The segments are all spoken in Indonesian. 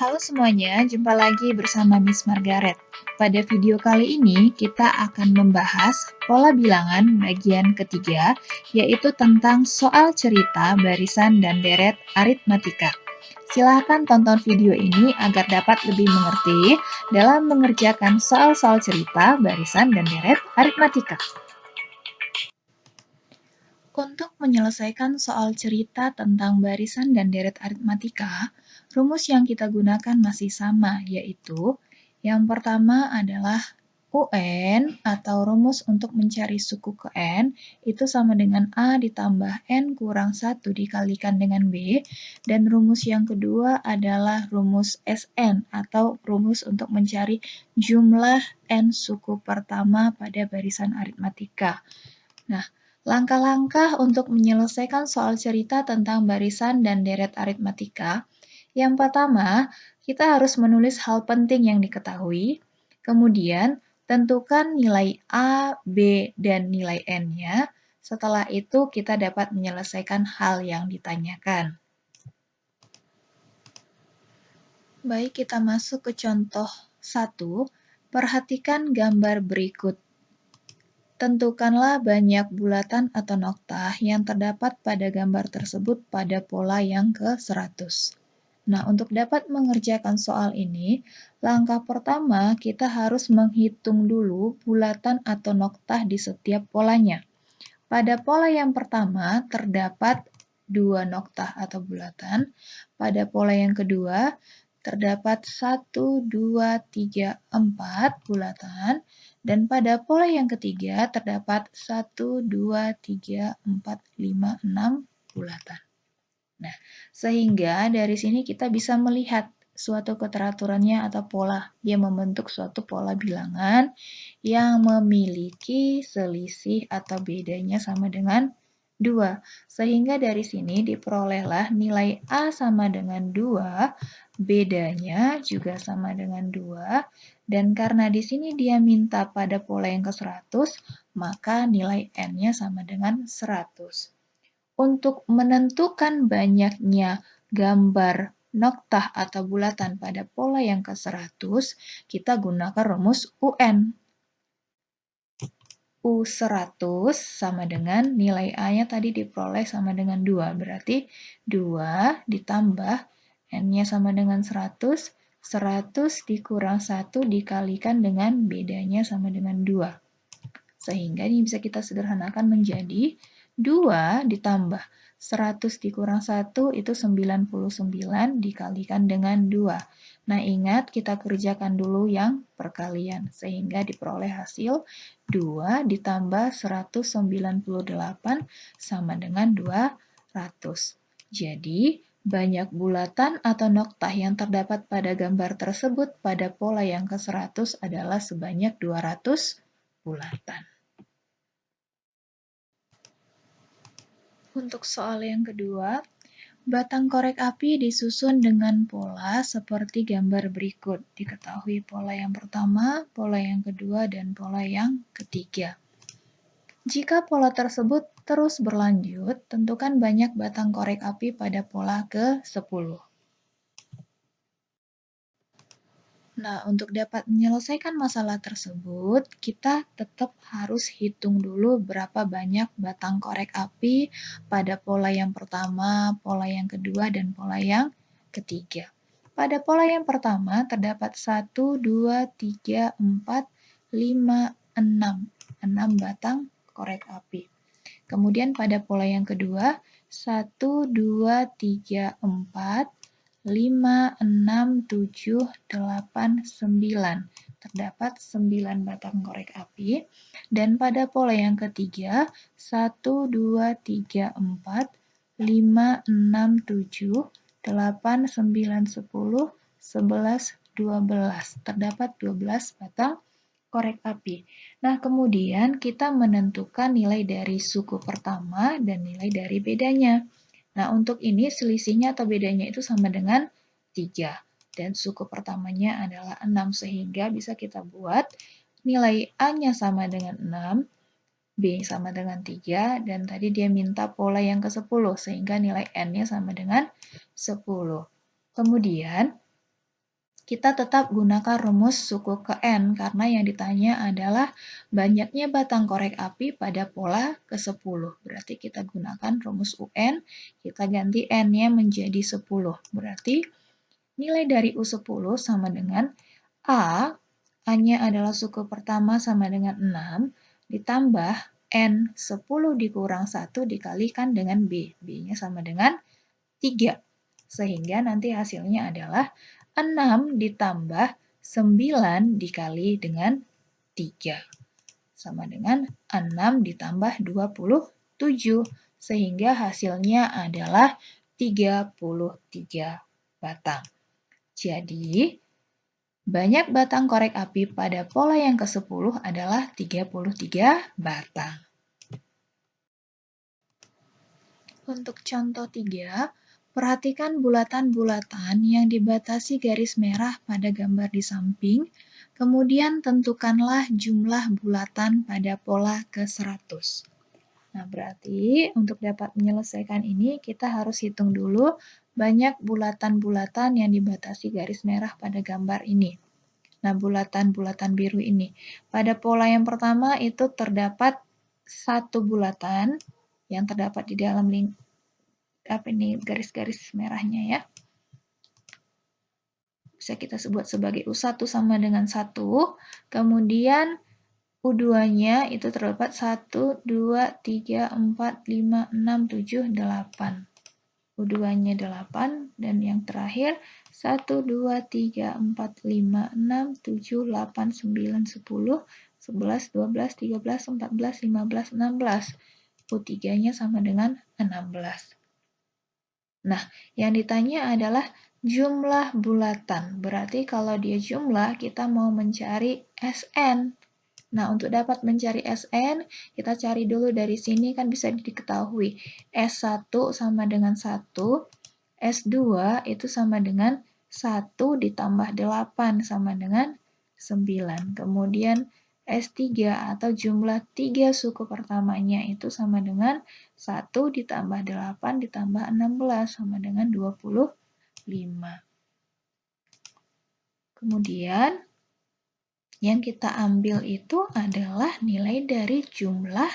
Halo semuanya, jumpa lagi bersama Miss Margaret. Pada video kali ini, kita akan membahas pola bilangan bagian ketiga, yaitu tentang soal cerita, barisan, dan deret aritmatika. Silahkan tonton video ini agar dapat lebih mengerti dalam mengerjakan soal-soal cerita, barisan, dan deret aritmatika. Untuk menyelesaikan soal cerita tentang barisan dan deret aritmatika, rumus yang kita gunakan masih sama, yaitu yang pertama adalah UN atau rumus untuk mencari suku ke N itu sama dengan A ditambah N kurang 1 dikalikan dengan B, dan rumus yang kedua adalah rumus SN atau rumus untuk mencari jumlah N suku pertama pada barisan aritmatika. Nah, langkah-langkah untuk menyelesaikan soal cerita tentang barisan dan deret aritmatika. Yang pertama, kita harus menulis hal penting yang diketahui. Kemudian, tentukan nilai A, B, dan nilai N-nya. Setelah itu, kita dapat menyelesaikan hal yang ditanyakan. Baik, kita masuk ke contoh 1. Perhatikan gambar berikut. Tentukanlah banyak bulatan atau noktah yang terdapat pada gambar tersebut pada pola yang ke-100. Nah, untuk dapat mengerjakan soal ini, langkah pertama kita harus menghitung dulu bulatan atau noktah di setiap polanya. Pada pola yang pertama terdapat 2 noktah atau bulatan, pada pola yang kedua terdapat 1, 2, 3, 4 bulatan, dan pada pola yang ketiga terdapat 1, 2, 3, 4, 5, 6 bulatan. Nah, sehingga dari sini kita bisa melihat suatu keteraturannya atau pola. Dia membentuk suatu pola bilangan yang memiliki selisih atau bedanya sama dengan 2. Sehingga dari sini diperolehlah nilai A sama dengan 2, bedanya juga sama dengan 2, dan karena di sini dia minta pada pola yang ke-100, maka nilai N-nya sama dengan 100. Untuk menentukan banyaknya gambar noktah atau bulatan pada pola yang ke-100, kita gunakan rumus UN. U100 sama dengan nilai A-nya tadi diperoleh sama dengan 2. Berarti 2 ditambah N-nya sama dengan 100, 100 dikurang 1 dikalikan dengan bedanya sama dengan 2. Sehingga ini bisa kita sederhanakan menjadi 2 ditambah 100 dikurang 1 itu 99 dikalikan dengan 2. Nah, ingat kita kerjakan dulu yang perkalian, sehingga diperoleh hasil 2 ditambah 198 sama dengan 200. Jadi, banyak bulatan atau noktah yang terdapat pada gambar tersebut pada pola yang ke-100 adalah sebanyak 200 bulatan. Untuk soal yang kedua, batang korek api disusun dengan pola seperti gambar berikut. Diketahui pola yang pertama, pola yang kedua, dan pola yang ketiga. Jika pola tersebut terus berlanjut, tentukan banyak batang korek api pada pola ke-10. Nah, untuk dapat menyelesaikan masalah tersebut, kita tetap harus hitung dulu berapa banyak batang korek api pada pola yang pertama, pola yang kedua, dan pola yang ketiga. Pada pola yang pertama, terdapat 1, 2, 3, 4, 5, 6. 6 batang korek api. Kemudian pada pola yang kedua, 1, 2, 3, 4, 5, 6, 7, 8, 9. Terdapat 9 batang korek api. Dan pada pola yang ketiga, 1, 2, 3, 4, 5, 6, 7, 8, 9, 10, 11, 12. Terdapat 12 batang korek api. Nah, kemudian kita menentukan nilai dari suku pertama dan nilai dari bedanya. Nah, untuk ini selisihnya atau bedanya itu sama dengan 3. Dan suku pertamanya adalah 6, sehingga bisa kita buat nilai A-nya sama dengan 6, B sama dengan 3, dan tadi dia minta pola yang ke-10, sehingga nilai N-nya sama dengan 10. Kemudian, kita tetap gunakan rumus suku ke N, karena yang ditanya adalah banyaknya batang korek api pada pola ke-10. Berarti kita gunakan rumus UN, kita ganti N-nya menjadi 10. Berarti nilai dari U10 sama dengan A, A-nya adalah suku pertama sama dengan 6, ditambah N 10 dikurang 1 dikalikan dengan B. B-nya sama dengan 3. Sehingga nanti hasilnya adalah 6 ditambah 9 dikali dengan 3. Sama dengan 6 ditambah 27. Sehingga hasilnya adalah 33 batang. Jadi, banyak batang korek api pada pola yang ke-10 adalah 33 batang. Untuk contoh 3, perhatikan bulatan-bulatan yang dibatasi garis merah pada gambar di samping, kemudian tentukanlah jumlah bulatan pada pola ke-100. Nah, berarti untuk dapat menyelesaikan ini, kita harus hitung dulu banyak bulatan-bulatan yang dibatasi garis merah pada gambar ini. Nah, bulatan-bulatan biru ini. Pada pola yang pertama itu terdapat satu bulatan yang terdapat di dalam garis-garis merahnya ya. Bisa kita sebut sebagai U1 sama dengan 1. Kemudian U2-nya itu terdapat 1, 2, 3, 4, 5, 6, 7, 8. U2-nya 8 dan yang terakhir 1, 2, 3, 4, 5, 6, 7, 8, 9, 10, 11, 12, 13, 14, 15, 16. U3-nya sama dengan 16. Nah, yang ditanya adalah jumlah bulatan. Berarti kalau dia jumlah, kita mau mencari SN. Nah, untuk dapat mencari SN, kita cari dulu dari sini kan bisa diketahui. S1 sama dengan 1, S2 itu sama dengan 1 ditambah 8 sama dengan 9. Kemudian S3 atau jumlah 3 suku pertamanya itu sama dengan 1 ditambah 8 ditambah 16 sama dengan 25. Kemudian yang kita ambil itu adalah nilai dari jumlah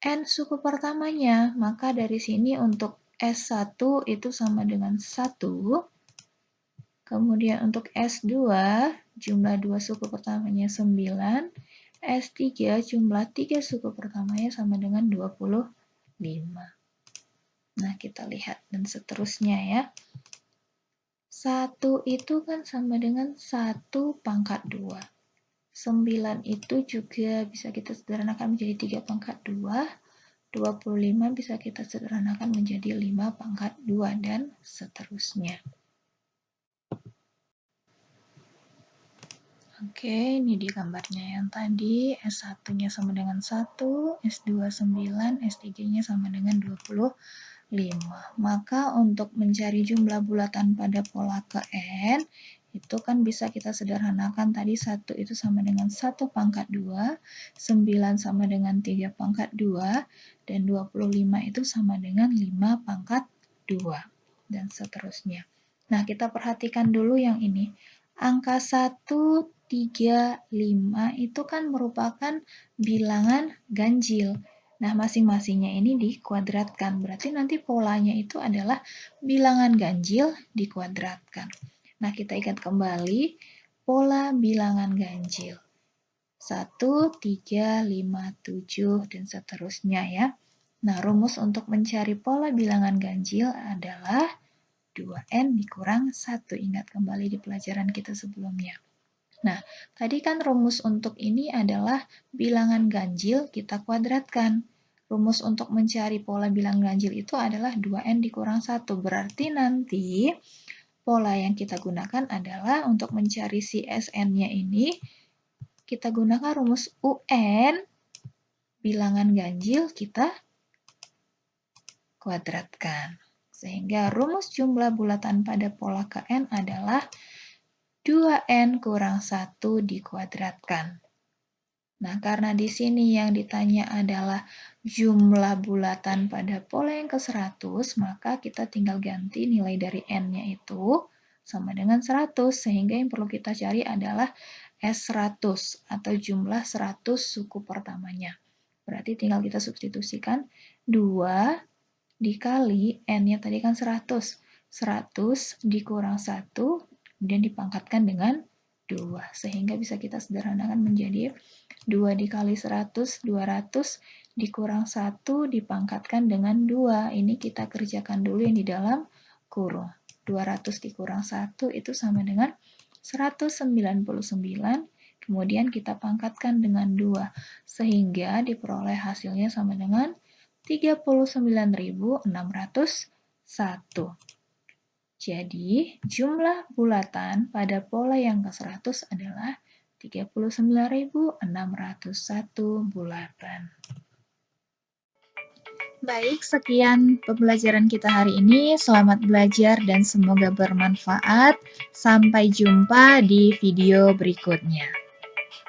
N suku pertamanya. Maka dari sini untuk S1 itu sama dengan 1. Kemudian untuk S2, jumlah 2 suku pertamanya 9. S3, jumlah 3 suku pertamanya sama dengan 25. Nah, kita lihat dan seterusnya ya. 1 itu kan sama dengan 1 pangkat 2. 9 itu juga bisa kita sederhanakan menjadi 3 pangkat 2. 25 bisa kita sederhanakan menjadi 5 pangkat 2 dan seterusnya. Oke, ini di gambarnya yang tadi, S1-nya sama dengan 1, S2 9, S3-nya sama dengan 25. Maka untuk mencari jumlah bulatan pada pola ke N, itu kan bisa kita sederhanakan tadi 1 itu sama dengan 1 pangkat 2, 9 sama dengan 3 pangkat 2, dan 25 itu sama dengan 5 pangkat 2, dan seterusnya. Nah, kita perhatikan dulu yang ini. Angka 1, 3, 5 itu kan merupakan bilangan ganjil. Nah, masing-masingnya ini dikuadratkan. Berarti nanti polanya itu adalah bilangan ganjil dikuadratkan. Nah, kita ingat kembali pola bilangan ganjil. 1, 3, 5, 7, dan seterusnya ya. Nah, rumus untuk mencari pola bilangan ganjil adalah 2N dikurang 1. Ingat kembali di pelajaran kita sebelumnya. Nah, tadi kan rumus untuk ini adalah bilangan ganjil kita kuadratkan. Rumus untuk mencari pola bilangan ganjil itu adalah 2N dikurang 1. Berarti nanti pola yang kita gunakan adalah untuk mencari si SN-nya ini, kita gunakan rumus UN, bilangan ganjil kita kuadratkan. Sehingga rumus jumlah bulatan pada pola KN adalah 2N kurang 1 dikuadratkan. Nah, karena di sini yang ditanya adalah jumlah bulatan pada pola yang ke-100, maka kita tinggal ganti nilai dari N-nya itu sama dengan 100, sehingga yang perlu kita cari adalah S100 atau jumlah 100 suku pertamanya. Berarti tinggal kita substitusikan 2 dikali N-nya tadi kan 100. 100 dikurang 1, kemudian dipangkatkan dengan 2. Sehingga bisa kita sederhanakan menjadi 2 dikali 100, 200 dikurang 1 dipangkatkan dengan 2. Ini kita kerjakan dulu yang di dalam kurung. 200 dikurang 1 itu sama dengan 199, kemudian kita pangkatkan dengan 2, sehingga diperoleh hasilnya sama dengan 39.601. Jadi, jumlah bulatan pada pola yang ke-100 adalah 39.601 bulatan. Baik, sekian pembelajaran kita hari ini. Selamat belajar dan semoga bermanfaat. Sampai jumpa di video berikutnya.